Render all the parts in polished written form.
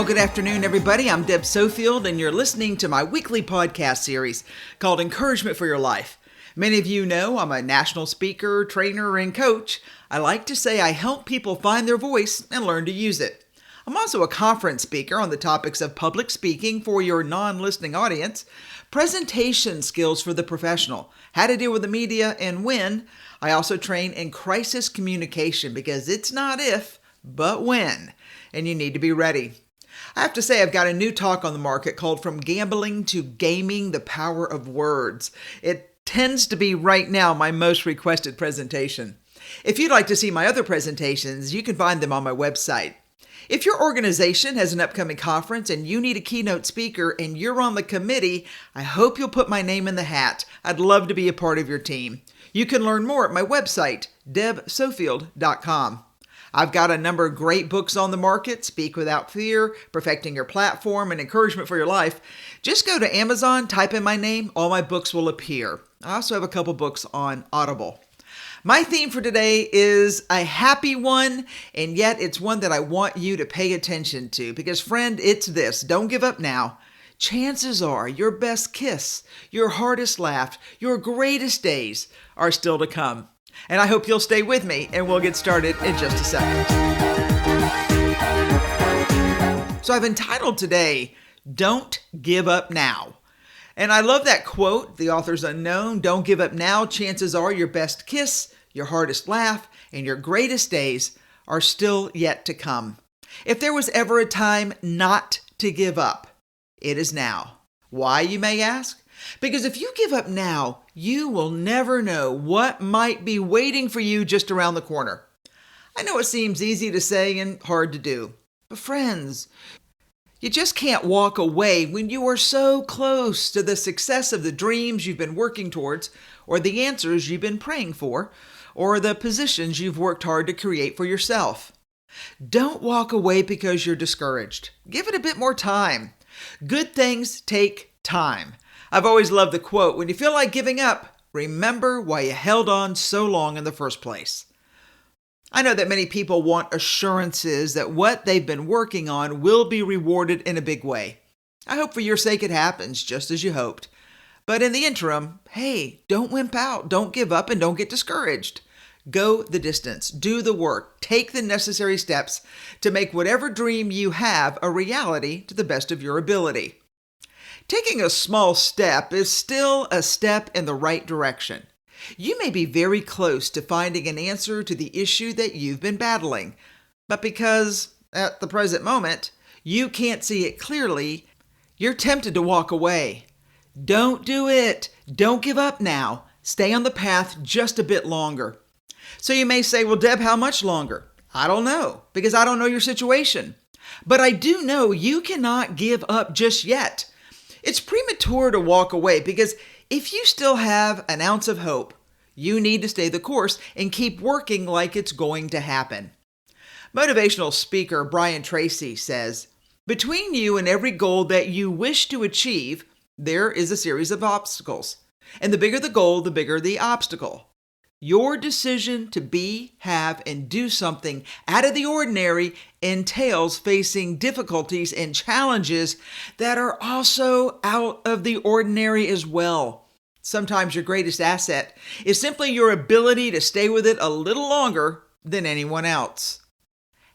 Well, good afternoon, everybody. I'm Deb Sofield, and you're listening to my weekly podcast series called Encouragement for Your Life. Many of you know I'm a national speaker, trainer, and coach. I like to say I help people find their voice and learn to use it. I'm also a conference speaker on the topics of public speaking for your non-listening audience, presentation skills for the professional, how to deal with the media, and when. I also train in crisis communication because it's not if, but when, and you need to be ready. I have to say I've got a new talk on the market called From Gambling to Gaming, the Power of Words. It tends to be right now my most requested presentation. If you'd like to see my other presentations, you can find them on my website. If your organization has an upcoming conference and you need a keynote speaker and you're on the committee, I hope you'll put my name in the hat. I'd love to be a part of your team. You can learn more at my website, debsofield.com. I've got a number of great books on the market: Speak Without Fear, Perfecting Your Platform, and Encouragement for Your Life. Just go to Amazon, type in my name, all my books will appear. I also have a couple books on Audible. My theme for today is a happy one, and yet it's one that I want you to pay attention to because, friend, it's this: don't give up now. Chances are your best kiss, your hardest laugh, your greatest days are still to come. And I hope you'll stay with me, and we'll get started in just a second. So I've entitled today, Don't Give Up Now. And I love that quote. The author's unknown. Don't give up now. Chances are your best kiss, your hardest laugh, and your greatest days are still yet to come. If there was ever a time not to give up, it is now. Why, you may ask? Because if you give up now, you will never know what might be waiting for you just around the corner. I know it seems easy to say and hard to do, but friends, you just can't walk away when you are so close to the success of the dreams you've been working towards, or the answers you've been praying for, or the positions you've worked hard to create for yourself. Don't walk away because you're discouraged. Give it a bit more time. Good things take time. I've always loved the quote, when you feel like giving up, remember why you held on so long in the first place. I know that many people want assurances that what they've been working on will be rewarded in a big way. I hope for your sake it happens just as you hoped. But in the interim, hey, don't wimp out, don't give up, and don't get discouraged. Go the distance, do the work, take the necessary steps to make whatever dream you have a reality to the best of your ability. Taking a small step is still a step in the right direction. You may be very close to finding an answer to the issue that you've been battling, but because, at the present moment, you can't see it clearly, you're tempted to walk away. Don't do it. Don't give up now. Stay on the path just a bit longer. So you may say, well, Deb, how much longer? I don't know, because I don't know your situation. But I do know you cannot give up just yet. It's premature to walk away because if you still have an ounce of hope, you need to stay the course and keep working like it's going to happen. Motivational speaker Brian Tracy says, between you and every goal that you wish to achieve, there is a series of obstacles. And the bigger the goal, the bigger the obstacle. Your decision to be, have, and do something out of the ordinary entails facing difficulties and challenges that are also out of the ordinary as well. Sometimes your greatest asset is simply your ability to stay with it a little longer than anyone else.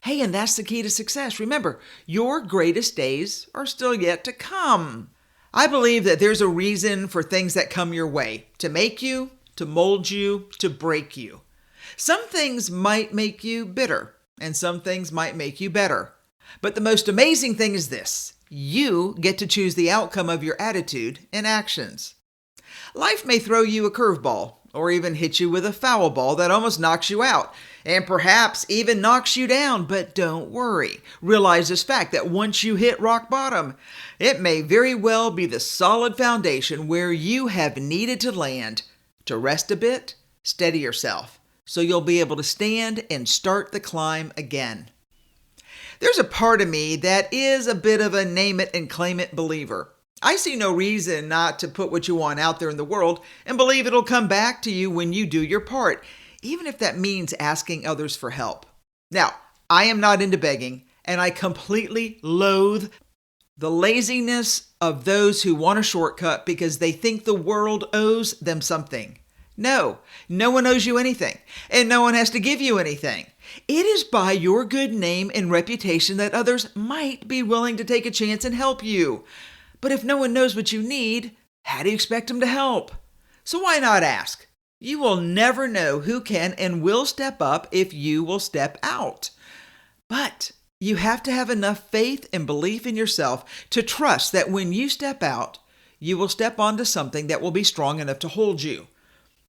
Hey, and that's the key to success. Remember, your greatest days are still yet to come. I believe that there's a reason for things that come your way, to make you, to mold you, to break you. Some things might make you bitter, and some things might make you better. But the most amazing thing is this: you get to choose the outcome of your attitude and actions. Life may throw you a curveball, or even hit you with a foul ball that almost knocks you out, and perhaps even knocks you down, but don't worry. Realize this fact that once you hit rock bottom, it may very well be the solid foundation where you have needed to land to rest a bit, steady yourself, so you'll be able to stand and start the climb again. There's a part of me that is a bit of a name it and claim it believer. I see no reason not to put what you want out there in the world and believe it'll come back to you when you do your part, even if that means asking others for help. Now, I am not into begging, and I completely loathe the laziness of those who want a shortcut because they think the world owes them something. No, no one owes you anything, and no one has to give you anything. It is by your good name and reputation that others might be willing to take a chance and help you. But if no one knows what you need, how do you expect them to help? So why not ask? You will never know who can and will step up if you will step out. But you have to have enough faith and belief in yourself to trust that when you step out, you will step onto something that will be strong enough to hold you.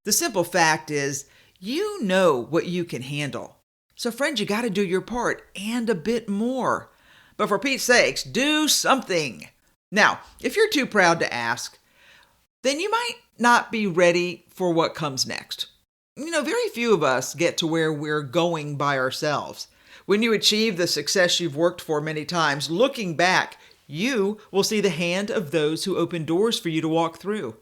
The simple fact is, you know what you can handle. So friends, you got to do your part and a bit more. But for Pete's sakes, do something. Now, if you're too proud to ask, then you might not be ready for what comes next. Very few of us get to where we're going by ourselves. When you achieve the success you've worked for many times, looking back, you will see the hand of those who open doors for you to walk through.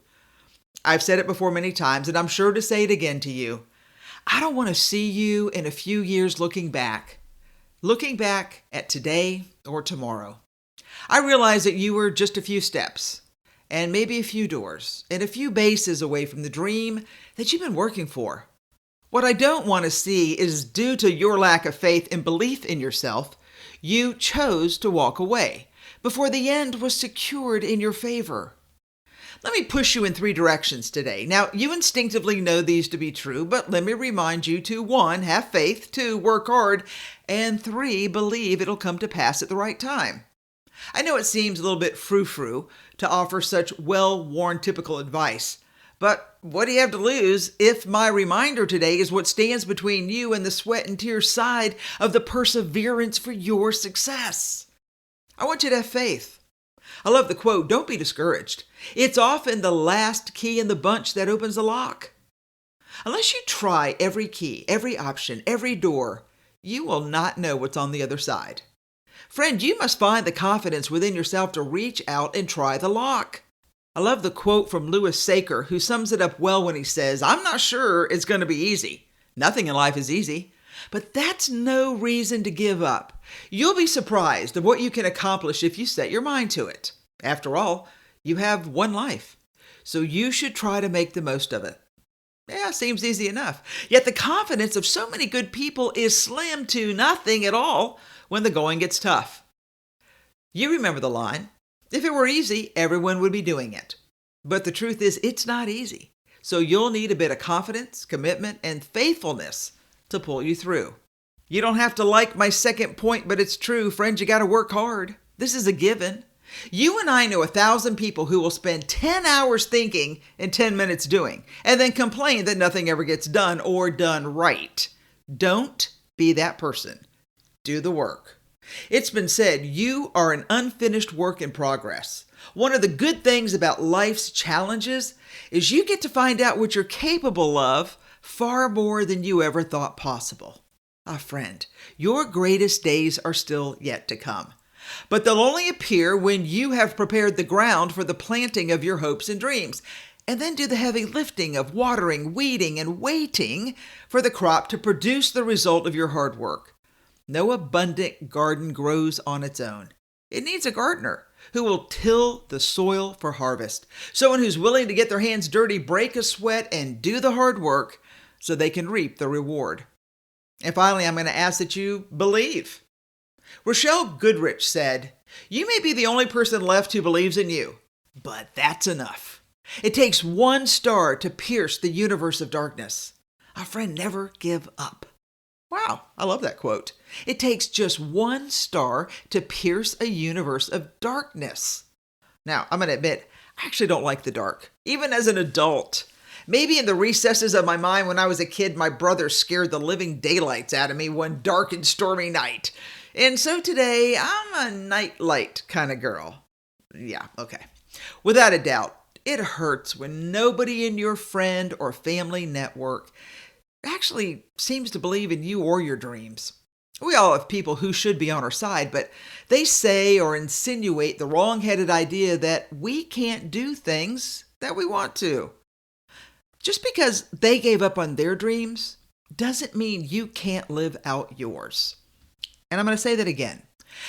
I've said it before many times, and I'm sure to say it again to you. I don't want to see you in a few years looking back at today or tomorrow. I realize that you were just a few steps, and maybe a few doors, and a few bases away from the dream that you've been working for. What I don't want to see is, due to your lack of faith and belief in yourself, you chose to walk away before the end was secured in your favor. Let me push you in 3 directions today. Now, you instinctively know these to be true, but let me remind you to 1, have faith, 2, work hard, and 3, believe it'll come to pass at the right time. I know it seems a little bit frou-frou to offer such well-worn typical advice, but what do you have to lose if my reminder today is what stands between you and the sweat and tears side of the perseverance for your success? I want you to have faith. I love the quote, "Don't be discouraged. It's often the last key in the bunch that opens the lock." Unless you try every key, every option, every door, you will not know what's on the other side. Friend, you must find the confidence within yourself to reach out and try the lock. I love the quote from Louis Saker, who sums it up well when he says, "I'm not sure it's going to be easy. Nothing in life is easy. But that's no reason to give up. You'll be surprised of what you can accomplish if you set your mind to it. After all, you have one life, so you should try to make the most of it." Yeah, seems easy enough. Yet the confidence of so many good people is slim to nothing at all when the going gets tough. You remember the line, "If it were easy, everyone would be doing it." But the truth is, it's not easy. So you'll need a bit of confidence, commitment, and faithfulness to pull you through. You don't have to like my second point, but it's true. Friends, you got to work hard. This is a given. You and I know 1,000 people who will spend 10 hours thinking and 10 minutes doing, and then complain that nothing ever gets done or done right. Don't be that person. Do the work. It's been said, you are an unfinished work in progress. One of the good things about life's challenges is you get to find out what you're capable of far more than you ever thought possible. Friend, your greatest days are still yet to come. But they'll only appear when you have prepared the ground for the planting of your hopes and dreams, and then do the heavy lifting of watering, weeding, and waiting for the crop to produce the result of your hard work. No abundant garden grows on its own. It needs a gardener who will till the soil for harvest. Someone who's willing to get their hands dirty, break a sweat, and do the hard work so they can reap the reward. And finally, I'm going to ask that you believe. Rochelle Goodrich said, "You may be the only person left who believes in you, but that's enough. It takes one star to pierce the universe of darkness. Our friend, never give up." Wow, I love that quote. It takes just one star to pierce a universe of darkness. Now, I'm going to admit, I actually don't like the dark, even as an adult. Maybe in the recesses of my mind when I was a kid, my brother scared the living daylights out of me one dark and stormy night. And so today, I'm a nightlight kind of girl. Yeah, okay. Without a doubt, it hurts when nobody in your friend or family network actually seems to believe in you or your dreams. We all have people who should be on our side, but they say or insinuate the wrong-headed idea that we can't do things that we want to. Just because they gave up on their dreams doesn't mean you can't live out yours. And I'm going to say that again.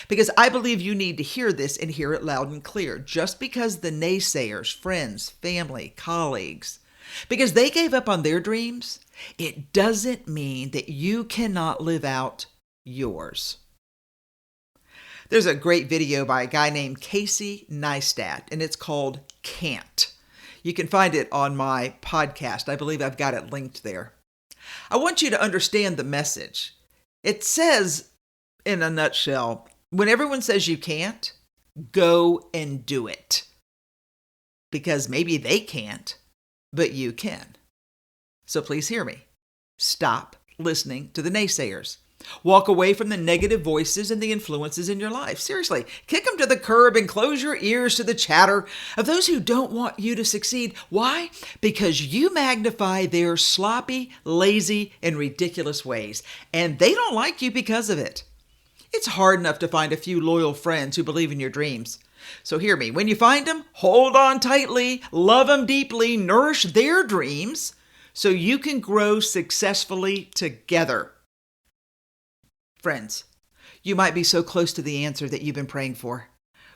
Because I believe you need to hear this and hear it loud and clear. Just because the naysayers, friends, family, colleagues, because they gave up on their dreams, it doesn't mean that you cannot live out yours. There's a great video by a guy named Casey Neistat, and it's called Can't. You can find it on my podcast. I believe I've got it linked there. I want you to understand the message. It says, in a nutshell, when everyone says you can't, go and do it. Because maybe they can't, but you can. So please hear me. Stop listening to the naysayers. Walk away from the negative voices and the influences in your life. Seriously, kick them to the curb and close your ears to the chatter of those who don't want you to succeed. Why? Because you magnify their sloppy, lazy, and ridiculous ways, and they don't like you because of it. It's hard enough to find a few loyal friends who believe in your dreams. So hear me. When you find them, hold on tightly, love them deeply, nourish their dreams so you can grow successfully together. Friends, you might be so close to the answer that you've been praying for,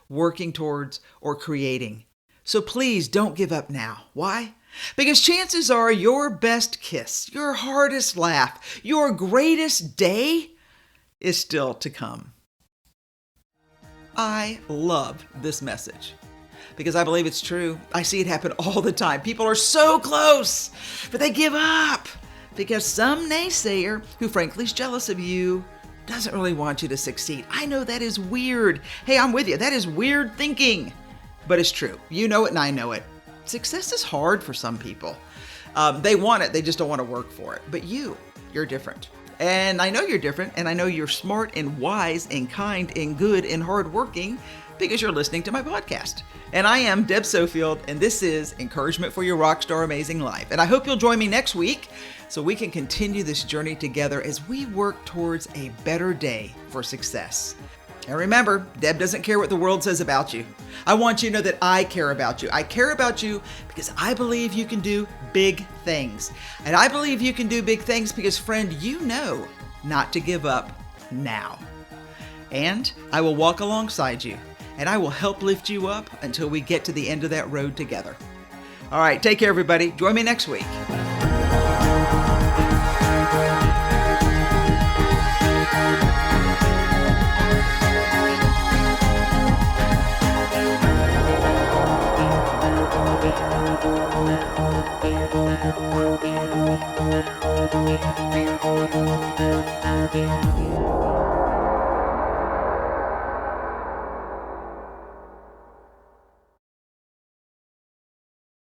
working towards, or creating. So please don't give up now. Why? Because chances are your best kiss, your hardest laugh, your greatest day is still to come. I love this message because I believe it's true. I see it happen all the time. People are so close, but they give up because some naysayer who frankly is jealous of you doesn't really want you to succeed. I know that is weird. Hey, I'm with you. That is weird thinking, but it's true. You know it and I know it. Success is hard for some people. They want it. They just don't want to work for it. But you're different. And I know you're different, and I know you're smart and wise and kind and good and hardworking because you're listening to my podcast. And I am Deb Sofield, and this is Encouragement for Your Rockstar Amazing Life. And I hope you'll join me next week so we can continue this journey together as we work towards a better day for success. And remember, Deb doesn't care what the world says about you. I want you to know that I care about you. I care about you because I believe you can do big things. And I believe you can do big things because, friend, you know not to give up now. And I will walk alongside you, and I will help lift you up until we get to the end of that road together. All right, take care, everybody. Join me next week.